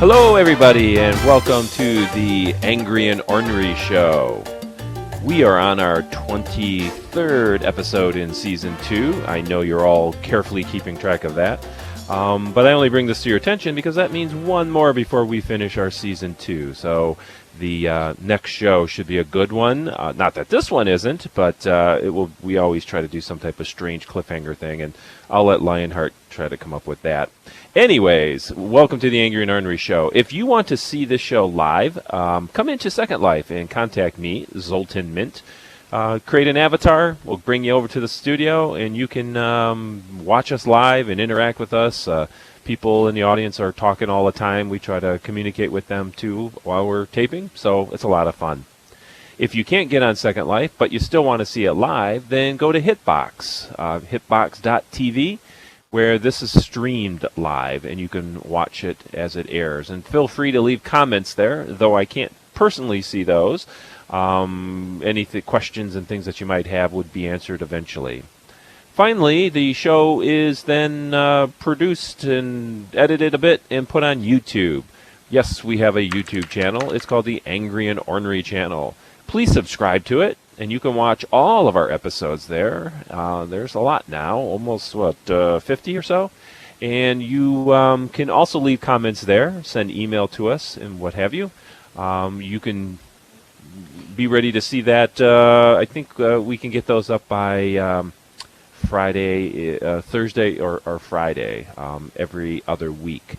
Hello, everybody, and welcome to the Angry and Ornery Show. We are on our 23rd episode in Season 2. I know you're all carefully keeping track of that. But I only bring this to your attention because that means one more before we finish our Season 2. So the next show should be a good one. Not that this one isn't, but it will. We always try to do some type of strange cliffhanger thing, and I'll let Lionheart try to come up with that. Anyways, welcome to the Angry and Ornery Show. If you want to see this show live, come into Second Life and contact me, Zoltan Mint. Create an avatar. We'll bring you over to the studio, and you can watch us live and interact with us. People in the audience are talking all the time. We try to communicate with them, too, while we're taping, so it's a lot of fun. If you can't get on Second Life, but you still want to see it live, then go to Hitbox, hitbox.tv, where this is streamed live, and you can watch it as it airs. And feel free to leave comments there, though I can't personally see those. Any questions and things that you might have would be answered eventually. Finally, the show is then produced and edited a bit and put on YouTube. Yes, we have a YouTube channel. It's called the Angry and Ornery Channel. Please subscribe to it, and you can watch all of our episodes there. There's a lot now, almost, 50 or so? And you can also leave comments there, send email to us, and what have you. You can be ready to see that. I think we can get those up by Friday, Thursday, or Friday, every other week.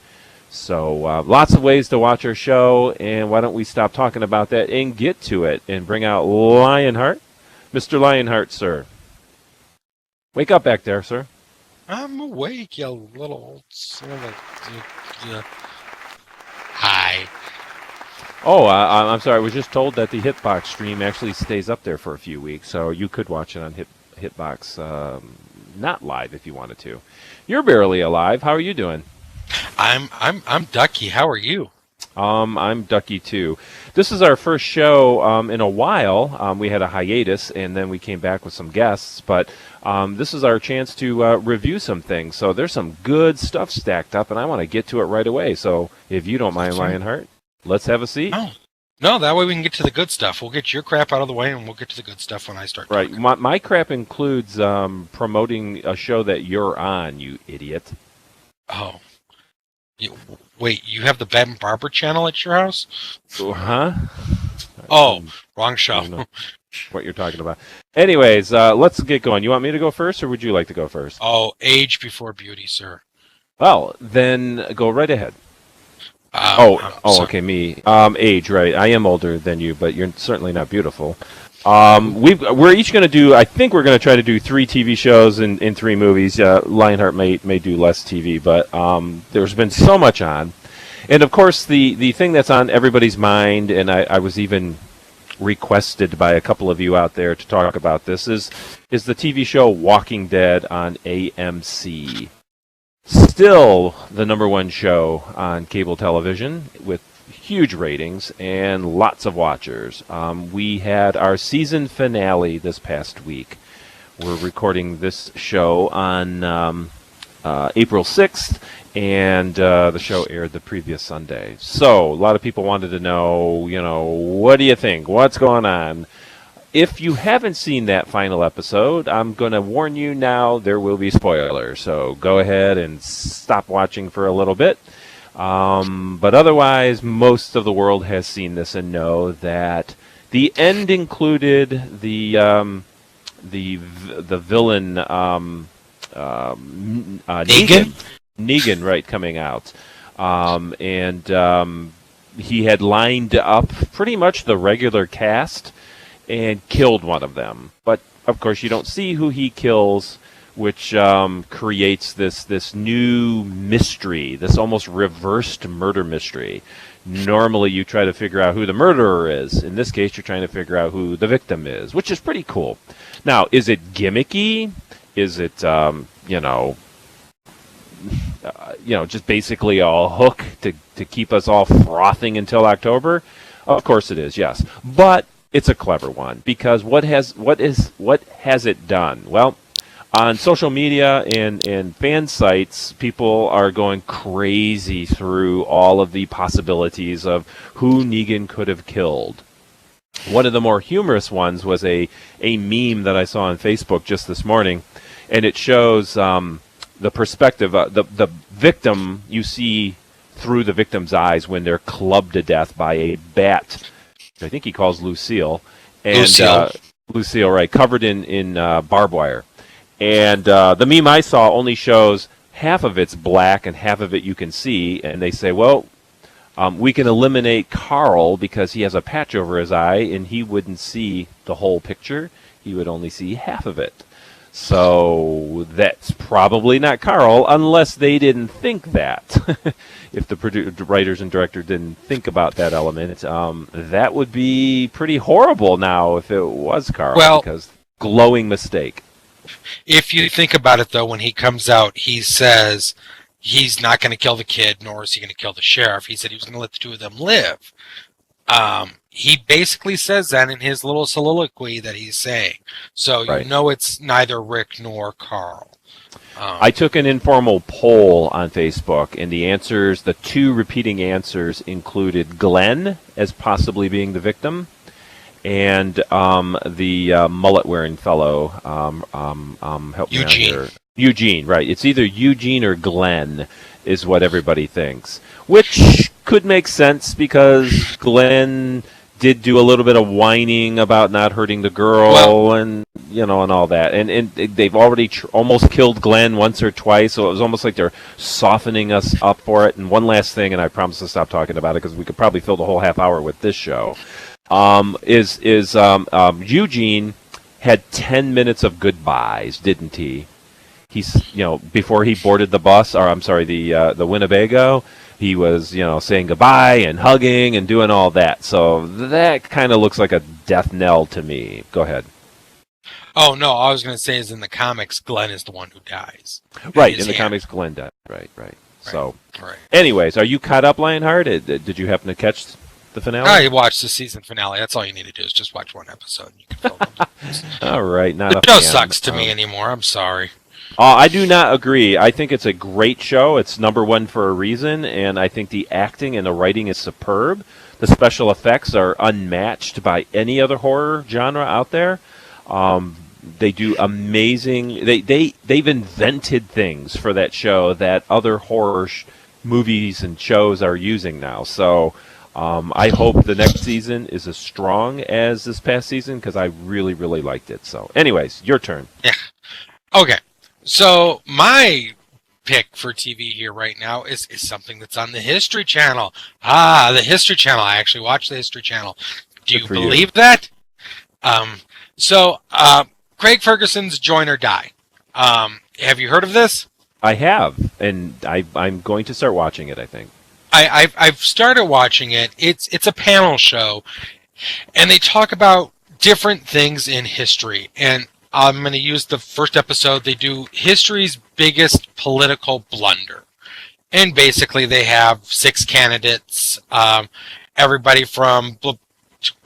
So lots of ways to watch our show, and why don't we stop talking about that and get to it and bring out Lionheart. Mr. Lionheart, sir. Wake up back there, sir. I'm awake, you little son of a... Hi. Oh, I'm sorry. I was just told that the Hitbox stream actually stays up there for a few weeks, so you could watch it on Hitbox, not live if you wanted to. You're barely alive. How are you doing? I'm Ducky. How are you? I'm Ducky too. This is our first show in a while. We had a hiatus, and then we came back with some guests. But this is our chance to review some things. So there's some good stuff stacked up, and I want to get to it right away. So if you don't mind, Lionheart, let's have a seat. Oh. No, that way we can get to the good stuff. We'll get your crap out of the way, and we'll get to the good stuff when I start talking. Right. My crap includes promoting a show that you're on, you idiot. Oh. Wait, you have the Bed and Barber channel at your house? Huh? Oh, wrong show. I don't know what you're talking about. Anyways, let's get going. You want me to go first, or would you like to go first? Oh, age before beauty, sir. Well, then go right ahead. Okay, me. Age, right. I am older than you, but you're certainly not beautiful. We're each going to do, I think we're going to try to do 3 TV shows and 3 movies. Lionheart may do less TV, but there's been so much on. And, of course, the thing that's on everybody's mind, and I was even requested by a couple of you out there to talk about this, is the TV show Walking Dead on AMC. Still the #1 show on cable television with huge ratings and lots of watchers. We had our season finale this past week. We're recording this show on April 6th, and the show aired the previous Sunday. So a lot of people wanted to know, what do you think? What's going on? If you haven't seen that final episode, I'm going to warn you now, there will be spoilers. So go ahead and stop watching for a little bit. But otherwise, most of the world has seen this and know that the end included the villain Negan, right, coming out, and he had lined up pretty much the regular cast and killed one of them. But of course, you don't see who he kills, which creates this new mystery, this almost reversed murder mystery. Normally, you try to figure out who the murderer is. In this case, you're trying to figure out who the victim is, which is pretty cool. Now, is it gimmicky? Is it, just basically a hook to keep us all frothing until October? Of course it is, yes. But it's a clever one, because what has it done? Well, on social media and fan sites, people are going crazy through all of the possibilities of who Negan could have killed. One of the more humorous ones was a meme that I saw on Facebook just this morning, and it shows the perspective. The victim, you see through the victim's eyes when they're clubbed to death by a bat. I think he calls Lucille. And, Lucille, right, covered in barbed wire. And the meme I saw only shows half of it's black and half of it you can see, and they say, well, we can eliminate Carl because he has a patch over his eye, and he wouldn't see the whole picture. He would only see half of it. So that's probably not Carl, unless they didn't think that. If the writers and director didn't think about that element, that would be pretty horrible now if it was Carl, because glowing mistake. If you think about it, though, when he comes out, he says he's not going to kill the kid, nor is he going to kill the sheriff. He said he was going to let the two of them live. He basically says that in his little soliloquy that he's saying. So you know it's neither Rick nor Carl. I took an informal poll on Facebook, and the answers, the two repeating answers, included Glenn as possibly being the victim, and the mullet-wearing fellow, help me out here. Eugene, right. It's either Eugene or Glenn is what everybody thinks, which could make sense because Glenn did do a little bit of whining about not hurting the girl and all that. And they've already almost killed Glenn once or twice, so it was almost like they're softening us up for it. And one last thing, and I promise to stop talking about it because we could probably fill the whole half hour with this show, Eugene had 10 minutes of goodbyes, didn't he? He's, before he boarded the bus, or I'm sorry, the Winnebago, he was, saying goodbye and hugging and doing all that. So that kind of looks like a death knell to me. Go ahead. Oh, no, all I was going to say is in the comics, Glenn is the one who dies. Right, in the comics, Glenn died. Right. So, anyways, are you caught up, Lionheart? Did you happen to catch the finale? I watched the season finale. That's all you need to do is just watch one episode. And you can fill them. All right, not the show sucks to me anymore. I'm sorry. I do not agree. I think it's a great show. It's number one for a reason, and I think the acting and the writing is superb. The special effects are unmatched by any other horror genre out there. They do amazing. They've invented things for that show that other horror movies and shows are using now. So I hope the next season is as strong as this past season because I really, really liked it. So, anyways, your turn. Yeah. Okay. So my pick for TV here right now is something that's on the History Channel. The History Channel. I actually watch the History Channel. Do you believe that? Craig Ferguson's Join or Die. Have you heard of this? I have, and I'm going to start watching it, I think. I've started watching it. It's a panel show, and they talk about different things in history. And I'm going to use the first episode. They do history's biggest political blunder. And basically they have 6 candidates, everybody from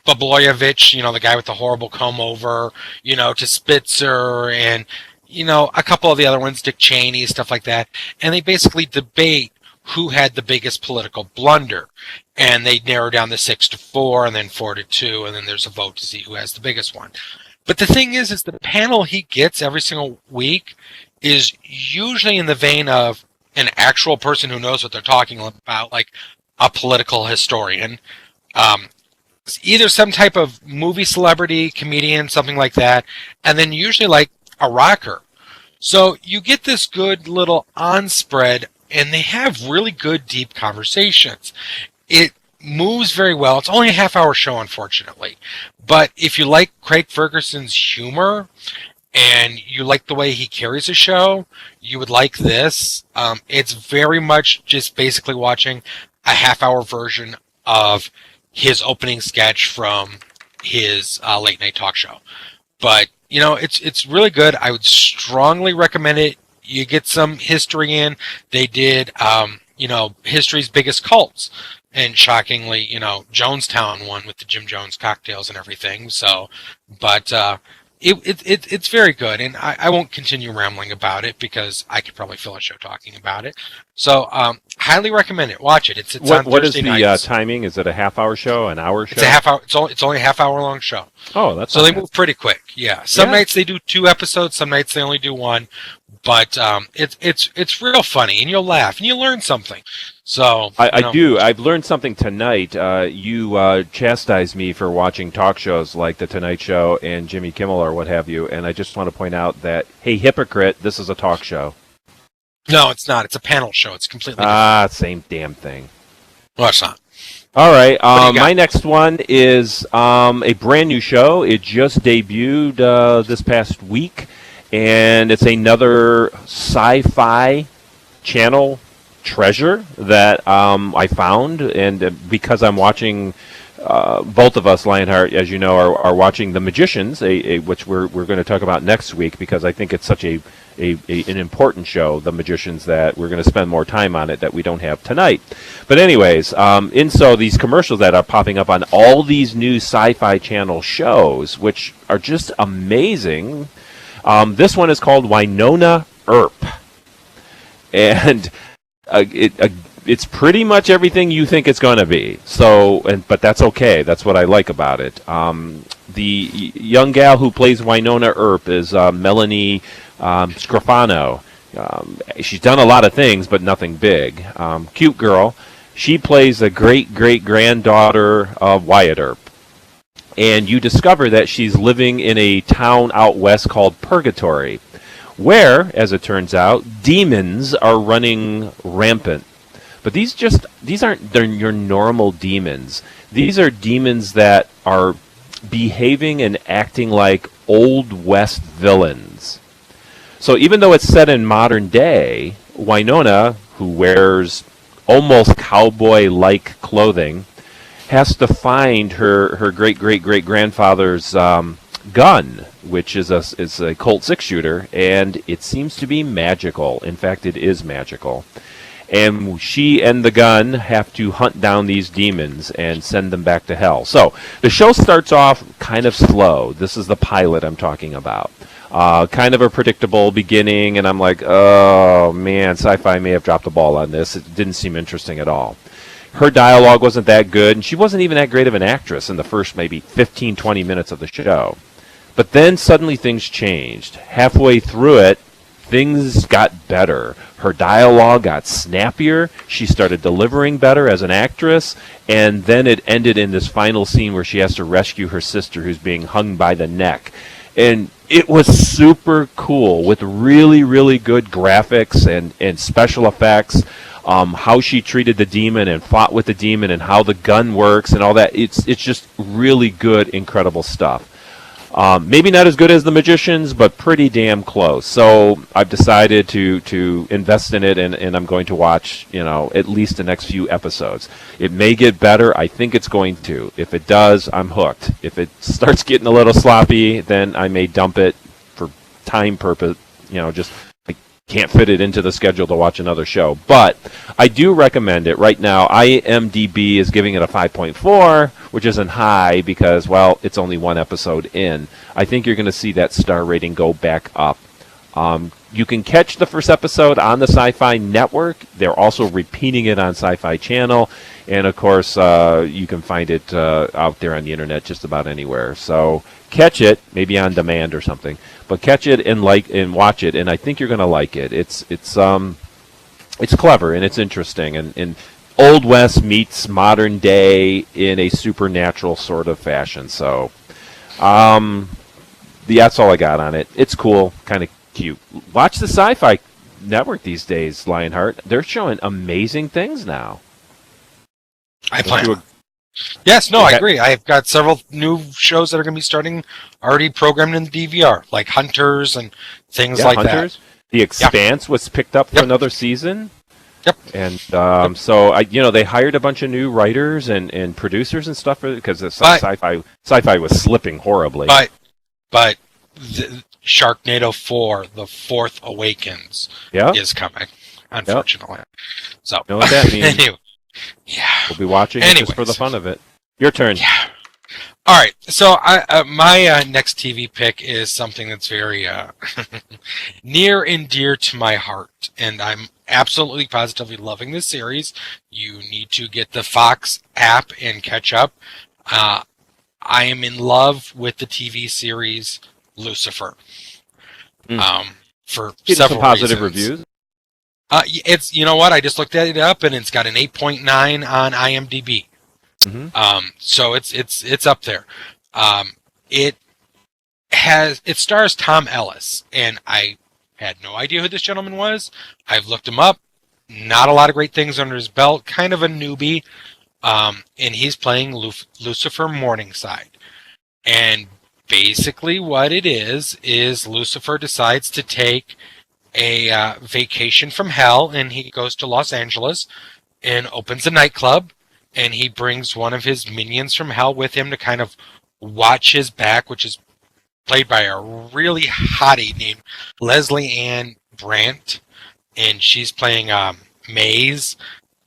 Blagojevich, the guy with the horrible comb over, to Spitzer and, a couple of the other ones, Dick Cheney, stuff like that. And they basically debate who had the biggest political blunder. And they narrow down the 6 to 4 and then 4 to 2. And then there's a vote to see who has the biggest one. But the thing is the panel he gets every single week is usually in the vein of an actual person who knows what they're talking about, like a political historian, either some type of movie celebrity, comedian, something like that, and then usually like a rocker. So you get this good little on-spread, and they have really good, deep conversations. It moves very well. It's only a half-hour show, unfortunately. But if you like Craig Ferguson's humor and you like the way he carries a show, you would like this. It's very much just basically watching a half-hour version of his opening sketch from his late-night talk show. But, it's really good. I would strongly recommend it. You get some history in. They did, history's biggest cults. And shockingly, Jonestown won with the Jim Jones cocktails and everything. So, but it's very good, and I won't continue rambling about it because I could probably fill a show talking about it. So highly recommend it. Watch it. It's on What is Thursday the nights. timing? Is it a half-hour show, an hour show? It's a half hour. It's only a half-hour long show. Oh, that's so not they bad. move pretty quick. Yeah. Some nights they do 2 episodes. Some nights they only do 1. But it's real funny, and you'll laugh and you'll learn something. So I do. I've learned something tonight. You chastised me for watching talk shows like The Tonight Show and Jimmy Kimmel or what have you, and I just want to point out that, hey, hypocrite, this is a talk show. No, it's not. It's a panel show. It's completely different. Same damn thing. Well, it's not. All right. My next one is a brand new show. It just debuted this past week, and it's another sci-fi channel treasure that I found, and because I'm watching, both of us, Lionheart, as you know, are watching The Magicians, which we're going to talk about next week because I think it's such an important show, The Magicians, that we're going to spend more time on it that we don't have tonight. But anyways, so these commercials that are popping up on all these new Sci-Fi Channel shows, which are just amazing. This one is called Wynonna Earp, and it's pretty much everything you think it's going to be. But that's okay. That's what I like about it. The young gal who plays Wynonna Earp is Melanie Scrofano. She's done a lot of things, but nothing big. Cute girl. She plays the great-great-granddaughter of Wyatt Earp. And you discover that she's living in a town out west called Purgatory, where, as it turns out, demons are running rampant. But these aren't your normal demons. These are demons that are behaving and acting like Old West villains. So even though it's set in modern day, Wynonna, who wears almost cowboy-like clothing, has to find her great-great-great-grandfather's gun, which is a Colt 6-shooter, and it seems to be magical. In fact, it is magical. And she and the gun have to hunt down these demons and send them back to hell. So the show starts off kind of slow. This is the pilot I'm talking about. Kind of a predictable beginning, and I'm like, oh man, Sci-Fi may have dropped the ball on this. It didn't seem interesting at all. Her dialogue wasn't that good, and she wasn't even that great of an actress in the first maybe 15, 20 minutes of the show. But then suddenly things changed. Halfway through it, things got better. Her dialogue got snappier. She started delivering better as an actress. And then it ended in this final scene where she has to rescue her sister who's being hung by the neck. And it was super cool with really, really good graphics and special effects. How she treated the demon and fought with the demon and how the gun works and all that. It's just really good, incredible stuff. Maybe not as good as The Magicians, but pretty damn close. So I've decided to invest in it, and I'm going to watch, at least the next few episodes. It may get better. I think it's going to. If it does, I'm hooked. If it starts getting a little sloppy, then I may dump it for time purpose. Just I can't fit it into the schedule to watch another show. But I do recommend it. Right now, IMDb is giving it a 5.4, which isn't high because, well, it's only one episode in. I think you're going to see that star rating go back up. You can catch the first episode on the Sci-Fi Network. They're also repeating it on Sci-Fi Channel. And, of course, you can find it out there on the Internet just about anywhere. So catch it, maybe on demand or something. But catch it and watch it, and I think you're going to like it. It's clever, and it's interesting. And Old West meets modern day in a supernatural sort of fashion. So that's all I got on it. It's cool, kind of cute. Watch the Sci-Fi Network these days, Lionheart. They're showing amazing things now. I plan. Yes, no, I agree. I've got several new shows that are going to be starting already programmed in the DVR, like Hunters and things like Hunters. That. The Expanse was picked up for another season. Yep. And so they hired a bunch of new writers and producers and stuff because sci-fi was slipping horribly. But Sharknado 4, The Fourth Awakens, is coming, unfortunately. Yep. So know what that means? Anyway, yeah, we'll be watching it just for the fun of it. Your turn. Yeah. All right, so my next TV pick is something that's very near and dear to my heart, and I'm absolutely positively loving this series. You need to get the Fox app and catch up. I am in love with the TV series Lucifer. For Getting several some positive reasons. reviews. It's, you know what? I just looked it up, and it's got an 8.9 on IMDb. So it's up there. It stars Tom Ellis, and I had no idea who this gentleman was. I've looked him up. Not a lot of great things under his belt. Kind of a newbie. And he's playing Lucifer Morningside. And basically what it is Lucifer decides to take a vacation from hell, and he goes to Los Angeles and opens a nightclub, and he brings one of his minions from hell with him to kind of watch his back, which is played by a really hottie named Leslie Ann Brandt, and she's playing Maze.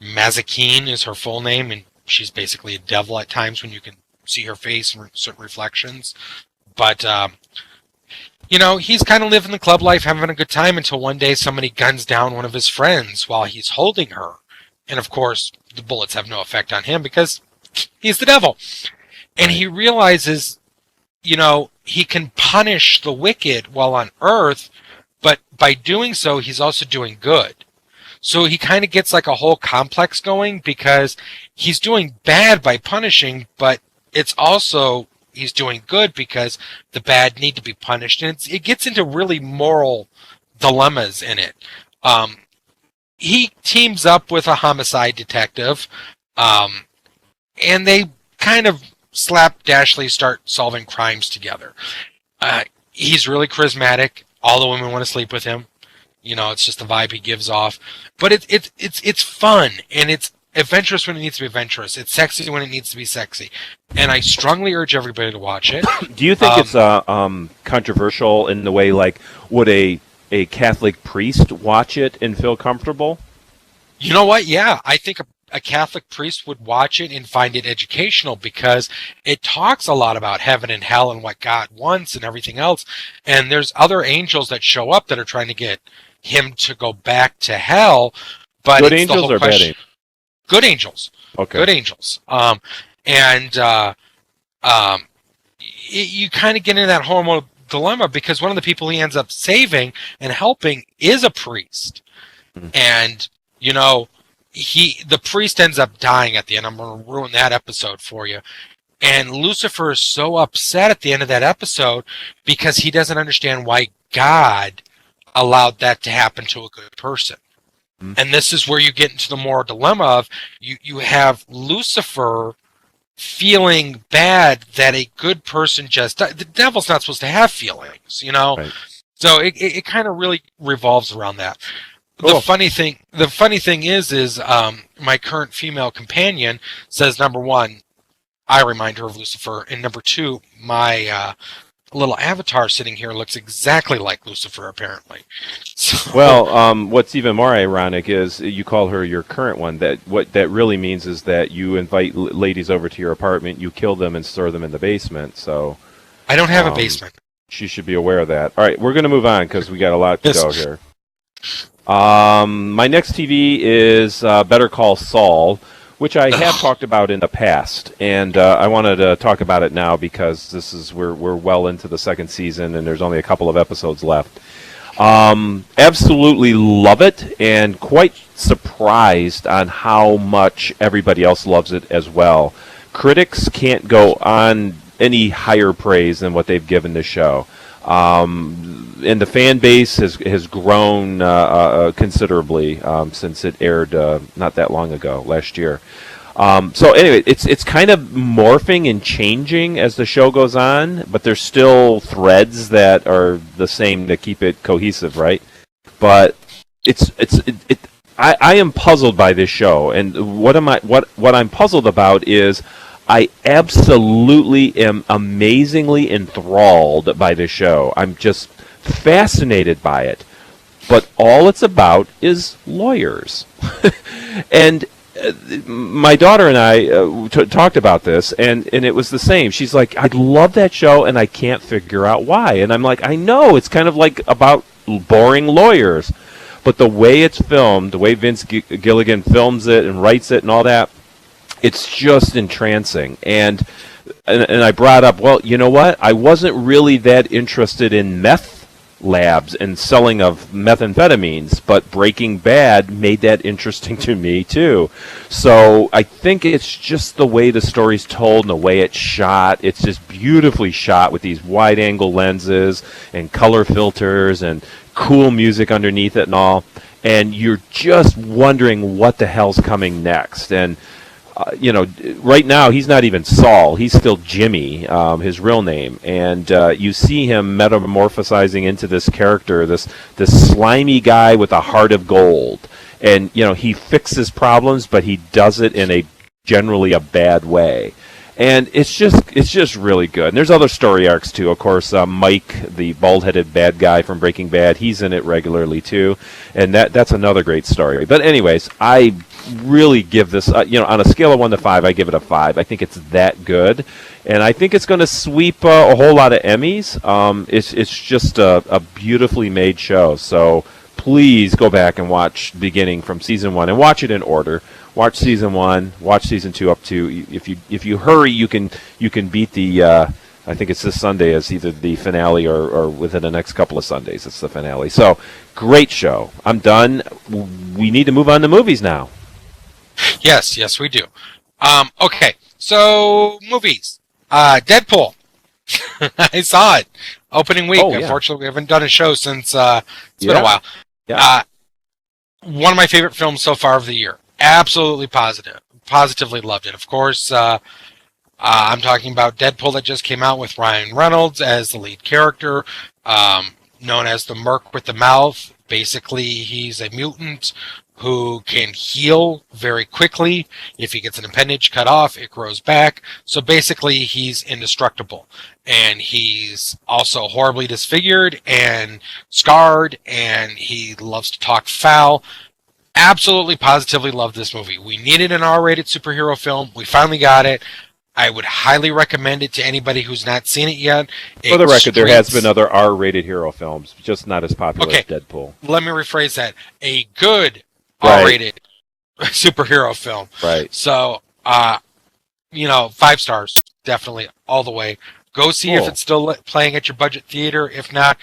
Mazakine is her full name, and she's basically a devil at times when you can see her face and certain reflections. But, he's kind of living the club life, having a good time, until one day somebody guns down one of his friends while he's holding her. And, of course, the bullets have no effect on him because he's the devil. And he realizes, he can punish the wicked while on Earth, but by doing so, he's also doing good. So he kind of gets like a whole complex going because he's doing bad by punishing, but it's also he's doing good because the bad need to be punished. And it gets into really moral dilemmas in it. He teams up with a homicide detective, and they kind of slapdashly start solving crimes together. He's really charismatic. All the women want to sleep with him. It's just the vibe he gives off. But it's fun, and it's adventurous when it needs to be adventurous. It's sexy when it needs to be sexy. And I strongly urge everybody to watch it. Do you think it's controversial in the way, like, would a Catholic priest watch it and feel comfortable? You know what? Yeah, I think a Catholic priest would watch it and find it educational because it talks a lot about heaven and hell and what God wants and everything else. And there's other angels that show up that are trying to get him to go back to hell. But good it's angels the whole or question. bad angels? Good angels. Okay. Good angels. You kind of get into that hormonal dilemma because one of the people he ends up saving and helping is a priest. Mm-hmm. And, the priest ends up dying at the end. I'm going to ruin that episode for you. And Lucifer is so upset at the end of that episode because he doesn't understand why God allowed that to happen to a good person. Mm-hmm. And this is where you get into the moral dilemma of you have Lucifer feeling bad that a good person just died. The devil's not supposed to have feelings, Right. So it kind of really revolves around that. Cool. The funny thing is my current female companion says, number one, I remind her of Lucifer, and number two, my little avatar sitting here looks exactly like Lucifer, apparently. So, well, what's even more ironic is you call her your current one. What that really means is that you invite ladies over to your apartment, you kill them, and store them in the basement. So I don't have a basement. She should be aware of that. All right, we're going to move on because we got a lot to go here. My next TV is Better Call Saul, which I have talked about in the past, and I wanted to talk about it now because we're well into the second season and there's only a couple of episodes left. Absolutely love it, and quite surprised on how much everybody else loves it as well. Critics can't go on any higher praise than what they've given the show. And the fan base has grown considerably since it aired not that long ago, last year. So anyway, it's kind of morphing and changing as the show goes on, but there's still threads that are the same to keep it cohesive, right? But I am puzzled by this show, and what I'm puzzled about is I absolutely am amazingly enthralled by this show. I'm just fascinated by it. But all it's about is lawyers. And my daughter and I talked about this, and it was the same. She's like, I love that show, and I can't figure out why. And I'm like, I know, it's kind of like about boring lawyers. But the way it's filmed, the way Vince Gilligan films it and writes it and all that, it's just entrancing. And I brought up, well, you know what? I wasn't really that interested in meth labs and selling of methamphetamines, but Breaking Bad made that interesting to me too. So I think it's just the way the story's told and the way it's shot. It's just beautifully shot with these wide-angle lenses and color filters and cool music underneath it and all. And you're just wondering what the hell's coming next. And right now he's not even Saul. He's still Jimmy, his real name. And you see him metamorphosizing into this character, this slimy guy with a heart of gold. And, he fixes problems, but he does it in generally a bad way. And it's just really good. And there's other story arcs, too. Of course, Mike, the bald-headed bad guy from Breaking Bad, he's in it regularly, too. And that's another great story. But anyways, I really give this, on a scale of 1 to 5, I give it a 5. I think it's that good. And I think it's going to sweep a whole lot of Emmys. It's just a beautifully made show. So please go back and watch beginning from season 1 and watch it in order. Watch season 1, watch season 2 up to. If you hurry, you can beat the. I think it's this Sunday as either the finale or within the next couple of Sundays it's the finale. So great show. I'm done. We need to move on to movies now. Yes, we do. Okay, so movies. Deadpool. I saw it opening week. Yeah. Unfortunately, we haven't done a show since it's been a while. Yeah. One of my favorite films so far of the year. Absolutely positively loved it. Of course, I'm talking about Deadpool that just came out with Ryan Reynolds as the lead character, known as the Merc with the Mouth. Basically, he's a mutant who can heal very quickly. If he gets an appendage cut off, it grows back. So basically, he's indestructible. And he's also horribly disfigured and scarred, and he loves to talk foul. Absolutely, positively love this movie. We needed an R-rated superhero film. We finally got it. I would highly recommend it to anybody who's not seen it yet. For the record, there has been other R-rated hero films, just not as popular as Deadpool. Let me rephrase that. A good R-rated superhero film. Right. So, 5 stars, definitely, all the way. Go see if it's still playing at your budget theater. If not,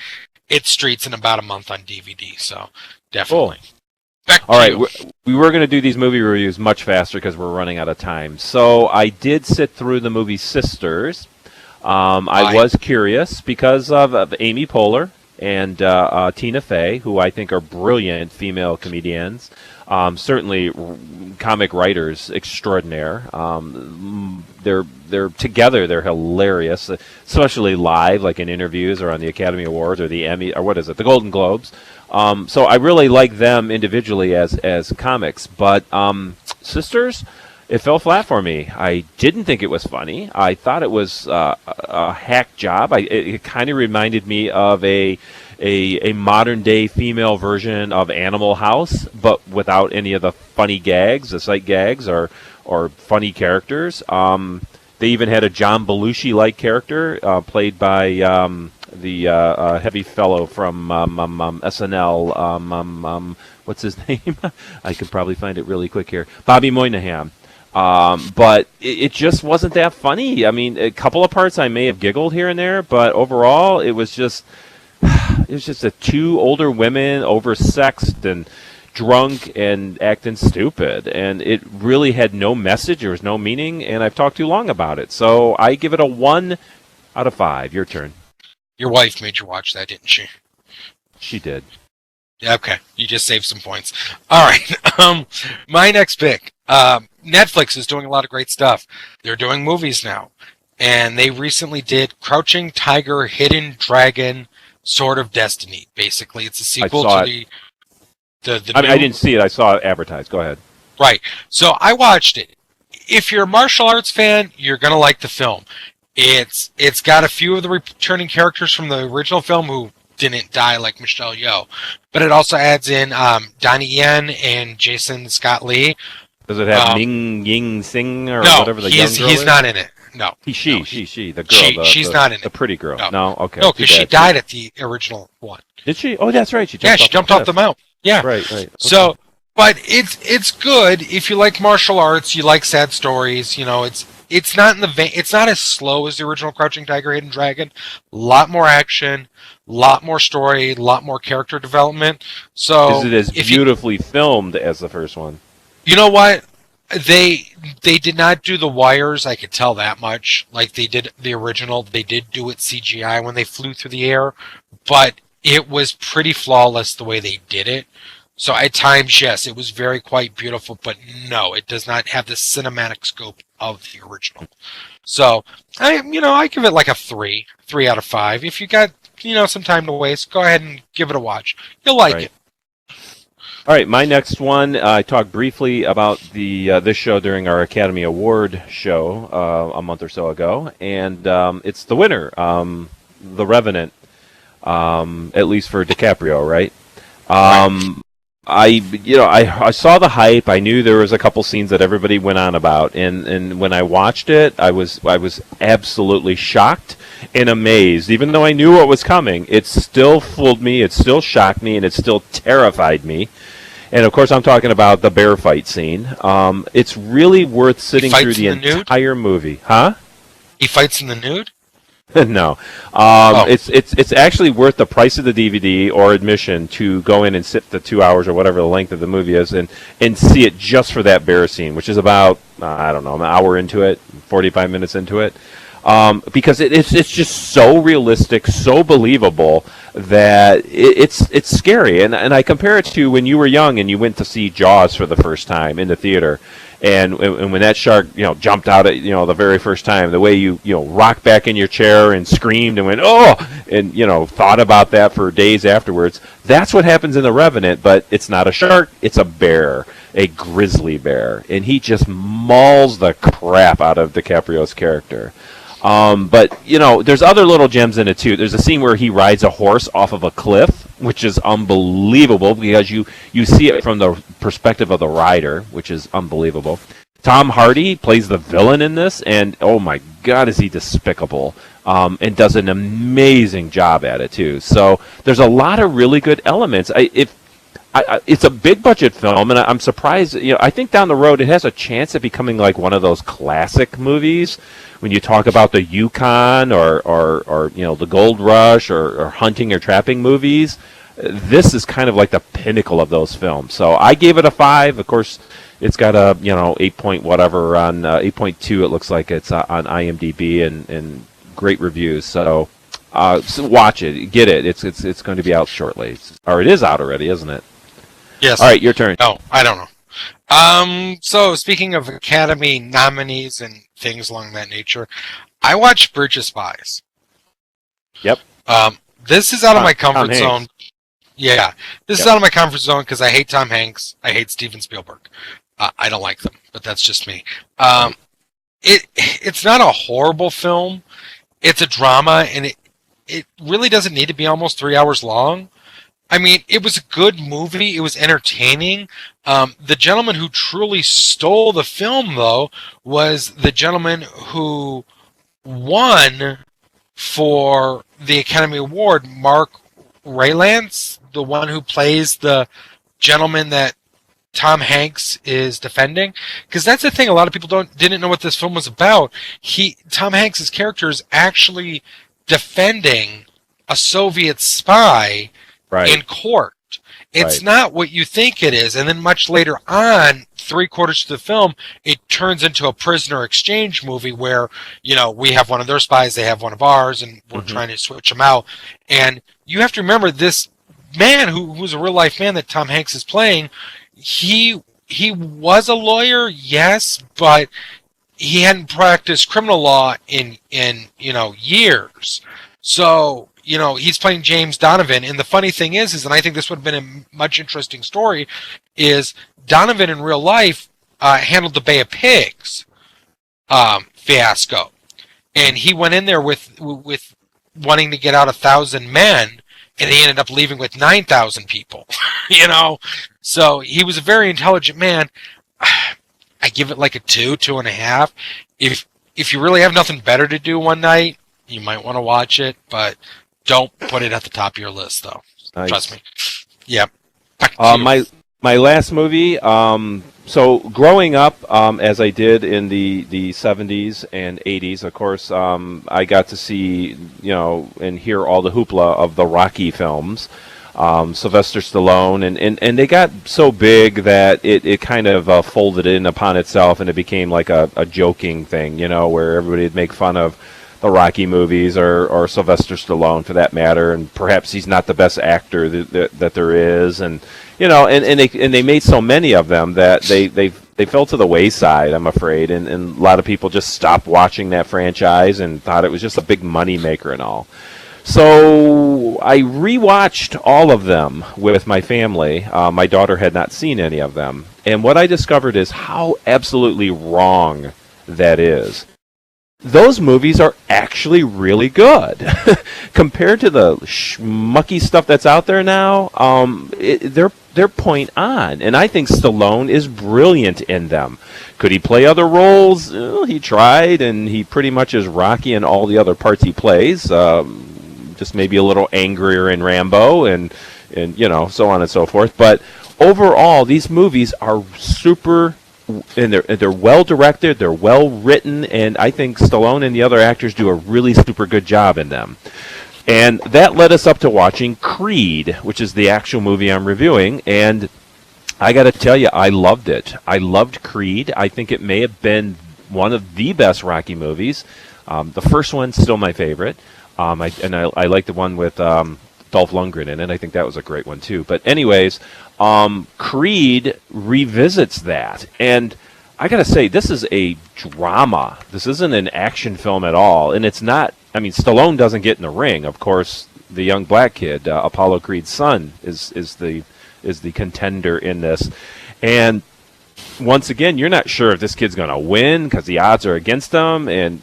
it streets in about a month on DVD. So, definitely. Cool. All right, we were going to do these movie reviews much faster because we're running out of time. So I did sit through the movie Sisters. I was curious because of Amy Poehler and Tina Fey, who I think are brilliant female comedians. Certainly comic writers extraordinaire. They're together. They're hilarious, especially live, like in interviews or on the Academy Awards or the Emmy or what is it, the Golden Globes. So I really like them individually as comics, but Sisters, it fell flat for me. I didn't think it was funny. I thought it was a hack job. It kind of reminded me of a modern day female version of Animal House, but without any of the funny gags, the sight gags, or funny characters. They even had a John Belushi-like character played by the heavy fellow from SNL. What's his name? I could probably find it really quick here. Bobby Moynihan. But it just wasn't that funny. I mean, a couple of parts I may have giggled here and there, but overall it was just the two older women oversexed and drunk and acting stupid, and it really had no message. There was no meaning, and I've talked too long about it. So I give it a 1 out of 5. Your turn. Your wife made you watch that, didn't she? She did. Okay, you just saved some points. All right, my next pick. Netflix is doing a lot of great stuff. They're doing movies now, and they recently did Crouching Tiger, Hidden Dragon, Sword of Destiny. Basically, it's a sequel to the I didn't see it. I saw it advertised. Go ahead. Right. So I watched it. If you're a martial arts fan, you're gonna like the film. It's got a few of the returning characters from the original film who didn't die, like Michelle Yeoh, but it also adds in Donnie Yen and Jason Scott Lee. Does it have Ming Ying Sing or no, whatever the young girl is? he's not in it. No. She, the girl. She's not in it. The pretty girl. No, No, okay. No, because she died at the original one. Did she? Oh, that's right. She jumped off the mount. Yeah. Right. Okay. So, but it's good if you like martial arts, you like sad stories. You know, it's not in the vein. It's not as slow as the original Crouching Tiger, Hidden Dragon. A lot more action, a lot more story, a lot more character development. So, is it as beautifully filmed as the first one? You know what? They did not do the wires. I could tell that much. Like they did the original, they did do it CGI when they flew through the air, but it was pretty flawless the way they did it. So at times, yes, it was quite beautiful, but no, it does not have the cinematic scope of the original. So I give it like a 3 out of 5. If you got some time to waste, go ahead and give it a watch. You'll like it. All right, my next one, I talked briefly about this show during our Academy Award show a month or so ago, and it's the winner, The Revenant, at least for DiCaprio, right? I saw the hype. I knew there was a couple scenes that everybody went on about, and when I watched it, I was absolutely shocked and amazed. Even though I knew what was coming, it still fooled me, it still shocked me, and it still terrified me. And of course, I'm talking about the bear fight scene. It's really worth sitting through the entire movie, huh? He fights in the nude? No, it's actually worth the price of the DVD or admission to go in and sit the 2 hours or whatever the length of the movie is, and see it just for that bear scene, which is about an hour into it, 45 minutes into it. Because it's just so realistic, so believable that it's scary. And I compare it to when you were young and you went to see Jaws for the first time in the theater, and when that shark jumped out at the very first time, the way you rocked back in your chair and screamed and went oh, and thought about that for days afterwards. That's what happens in The Revenant, but it's not a shark, it's a bear, a grizzly bear, and he just mauls the crap out of DiCaprio's character. But there's other little gems in it too. There's a scene where he rides a horse off of a cliff, which is unbelievable because you see it from the perspective of the rider, which is unbelievable. Tom Hardy plays the villain in this, and oh my God, is he despicable, and does an amazing job at it too. So there's a lot of really good elements. It's a big budget film, and I'm surprised. I think down the road it has a chance of becoming like one of those classic movies. When you talk about the Yukon or the Gold Rush or hunting or trapping movies, this is kind of like the pinnacle of those films. So I gave it a 5. Of course, it's got a 8 point whatever on 8.2. It looks like it's on IMDb and great reviews. So watch it, get it. It's going to be out shortly, or it is out already, isn't it? Yes. All right, your turn. No, I don't know. So speaking of Academy nominees and things along that nature, I watched Bridge of Spies. Yep. This is out of my comfort zone. Yeah, this is out of my comfort zone because I hate Tom Hanks. I hate Steven Spielberg. I don't like them, but that's just me. It's not a horrible film. It's a drama, and it really doesn't need to be almost 3 hours long. I mean, it was a good movie. It was entertaining. The gentleman who truly stole the film, though, was the gentleman who won for the Academy Award, Mark Rylance, the one who plays the gentleman that Tom Hanks is defending. Because that's the thing, a lot of people didn't know what this film was about. Tom Hanks' character is actually defending a Soviet spy in court. It's not what you think it is. And then much later on, 3/4 of the film, it turns into a prisoner exchange movie where, we have one of their spies, they have one of ours, and we're trying to switch them out. And you have to remember this man who's a real life man that Tom Hanks is playing, he was a lawyer, yes, but he hadn't practiced criminal law in years. So, he's playing James Donovan, and the funny thing is, and I think this would have been a much interesting story, is Donovan in real life handled the Bay of Pigs fiasco, and he went in there with wanting to get out 1,000 men, and he ended up leaving with 9,000 people. So he was a very intelligent man. I give it like a 2.5. If you really have nothing better to do one night, you might want to watch it, but don't put it at the top of your list, though. Nice. Trust me. Yeah. Back to you. My last movie. So growing up, as I did in the 70s and 80s, of course, I got to see, and hear all the hoopla of the Rocky films. Sylvester Stallone, and they got so big that it kind of folded in upon itself, and it became like a joking thing, where everybody would make fun of the Rocky movies or Sylvester Stallone for that matter, and perhaps he's not the best actor that there is, and they made so many of them that they fell to the wayside, I'm afraid, and a lot of people just stopped watching that franchise and thought it was just a big money maker and all. So I rewatched all of them with my family. My daughter had not seen any of them. And what I discovered is how absolutely wrong that is. Those movies are actually really good. Compared to the schmucky stuff that's out there now, they're point on. And I think Stallone is brilliant in them. Could he play other roles? He tried, and he pretty much is Rocky in all the other parts he plays. Just maybe a little angrier in Rambo and so on and so forth. But overall, these movies are super, and they're well directed, they're well written, and I think Stallone and the other actors do a really super good job in them. And that led us up to watching Creed, which is the actual movie I'm reviewing, and I got to tell you, I loved it. I loved Creed. I think it may have been one of the best Rocky movies. The first one's still my favorite. I like the one with Dolph Lundgren in it. I think that was a great one too. But anyways, Creed revisits that, and I gotta say, this is a drama. This isn't an action film at all, and it's not. I mean, Stallone doesn't get in the ring. Of course, the young black kid, Apollo Creed's son, is the contender in this, and once again, you're not sure if this kid's going to win because the odds are against them, and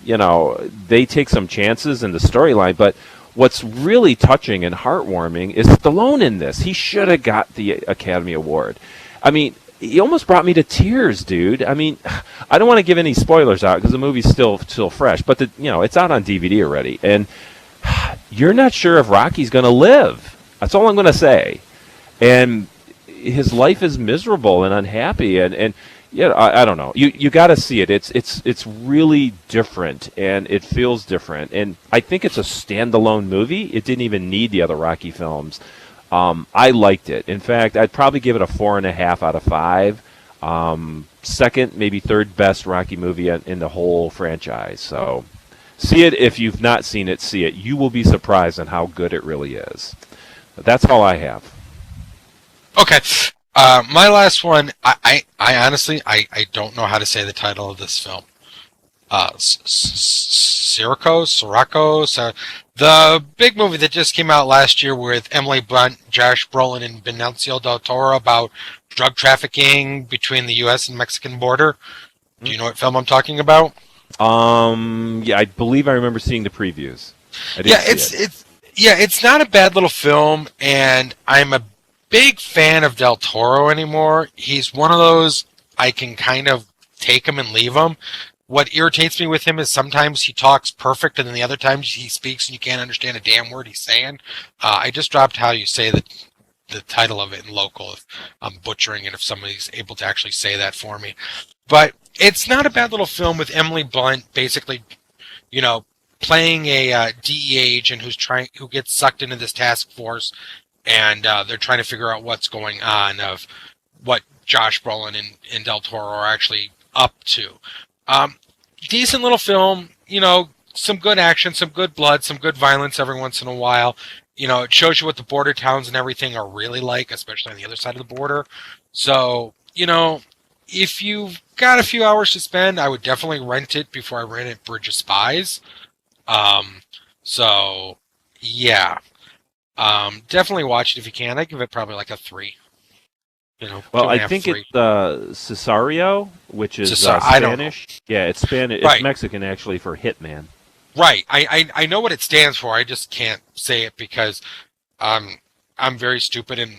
they take some chances in the storyline. But what's really touching and heartwarming is Stallone in this. He should have got the Academy Award. I mean, he almost brought me to tears, dude. I mean, I don't want to give any spoilers out because the movie's still fresh, but it's out on DVD already, and you're not sure if Rocky's going to live. That's all I'm going to say, and his life is miserable and unhappy, and I don't know. You got to see it. It's really different, and it feels different. And I think it's a standalone movie. It didn't even need the other Rocky films. I liked it. In fact, I'd probably give it a 4.5 out of 5. Second, maybe third best Rocky movie in the whole franchise. So see it. If you've not seen it, see it. You will be surprised on how good it really is. But that's all I have. Okay. My last one, I honestly, I don't know how to say the title of this film. Sirocco, the big movie that just came out last year with Emily Blunt, Josh Brolin, and Benicio del Toro about drug trafficking between the U.S. and Mexican border. Do you know what film I'm talking about? Yeah, I believe I remember seeing the previews. It's not a bad little film, and I'm a big fan of Del Toro anymore. He's one of those I can kind of take him and leave him. What irritates me with him is sometimes he talks perfect, and then the other times he speaks and you can't understand a damn word he's saying. I just dropped how you say the title of it in local. If I'm butchering it, if somebody's able to actually say that for me. But it's not a bad little film with Emily Blunt basically, playing a DEA agent who gets sucked into this task force, and they're trying to figure out what's going on, of what Josh Brolin and Del Toro are actually up to. Decent little film, some good action, some good blood, some good violence every once in a while. It shows you what the border towns and everything are really like, especially on the other side of the border. So, if you've got a few hours to spend, I would definitely rent it before I rented Bridge of Spies. So, yeah. Definitely watch it if you can. I give it probably like a 3. Well, I think 3. It's Cesario, which is Spanish. Yeah, it's Spanish. Right. It's Mexican, actually, for hitman. Right. I know what it stands for. I just can't say it because I I'm very stupid, and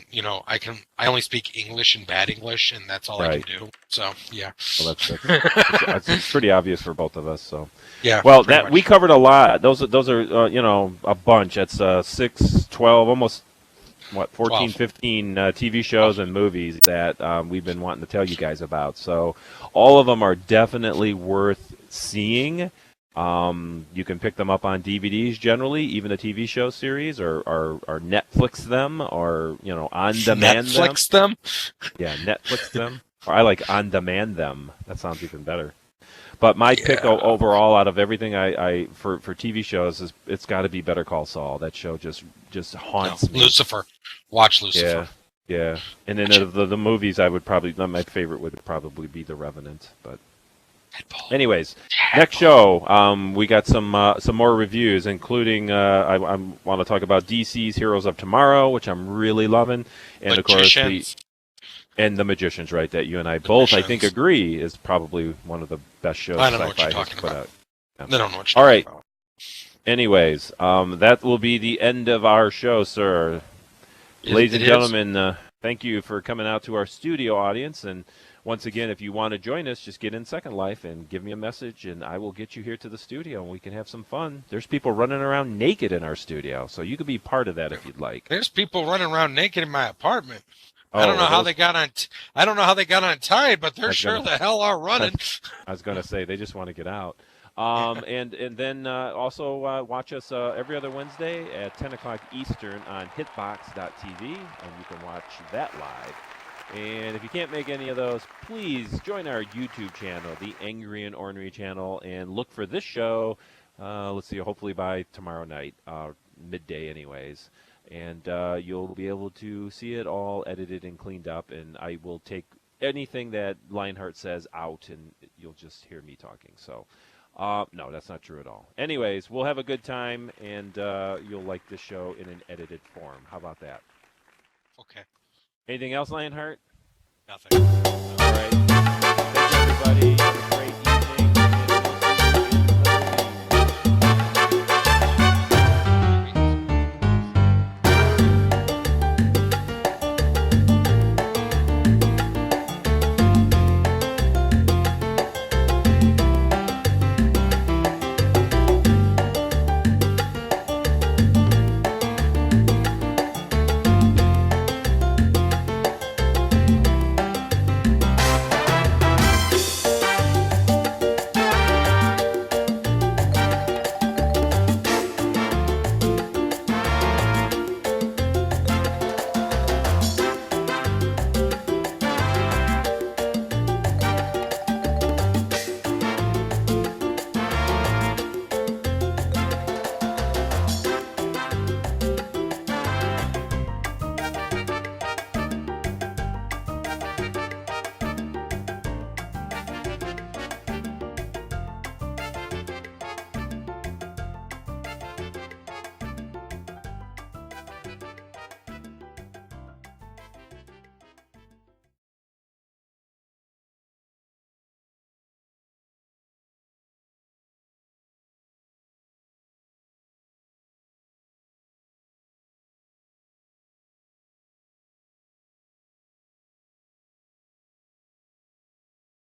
I only speak English and bad English, and that's all I can do. So yeah. Well, that's pretty obvious for both of us. So Yeah. well, pretty much. we covered a lot. Those are a bunch. That's 6, 12, almost 14, 12. 15 TV shows and movies that we've been wanting to tell you guys about. So all of them are definitely worth seeing. You can pick them up on DVDs generally, even the TV show series, or Netflix them, or on demand Netflix them. Yeah, Netflix them. Or I like on demand them. That sounds even better. But my pick overall out of everything I for TV shows is it's got to be Better Call Saul. That show just haunts me. Lucifer. Watch Lucifer. Yeah. And then the movies, I would probably my favorite would probably be The Revenant. But Deadpool. anyways, next show we got some more reviews, including I want to talk about DC's Heroes of Tomorrow, which I'm really loving, and Magicians. of course The Magicians, right? That you and I both, I think, agree is probably one of the best shows I don't know what Sci-Fi you're has talking put about. out. Yeah. I don't know what you're talking about. Anyways, that will be the end of our show, sir. Ladies and gentlemen, thank you for coming out to our studio audience. And once again, if you want to join us, just get in Second Life and give me a message, and I will get you here to the studio, and we can have some fun. There's people running around naked in our studio, so you could be part of that if you'd like. There's people running around naked in my apartment. I don't know how they got on. I don't know how they got untied, but they're sure the hell are running. I was going to say they just want to get out. And then also watch us every other Wednesday at 10 o'clock Eastern on hitbox.tv, and you can watch that live. And if you can't make any of those, please join our YouTube channel, the Angry and Ornery channel, and look for this show. Let's see, hopefully by tomorrow night, midday anyways. And you'll be able to see it all edited and cleaned up, and I will take anything that Lionheart says out, and you'll just hear me talking. So, no, that's not true at all. Anyways, we'll have a good time, and you'll like this show in an edited form. How about that? Okay. Anything else, Lionheart? Nothing. All right.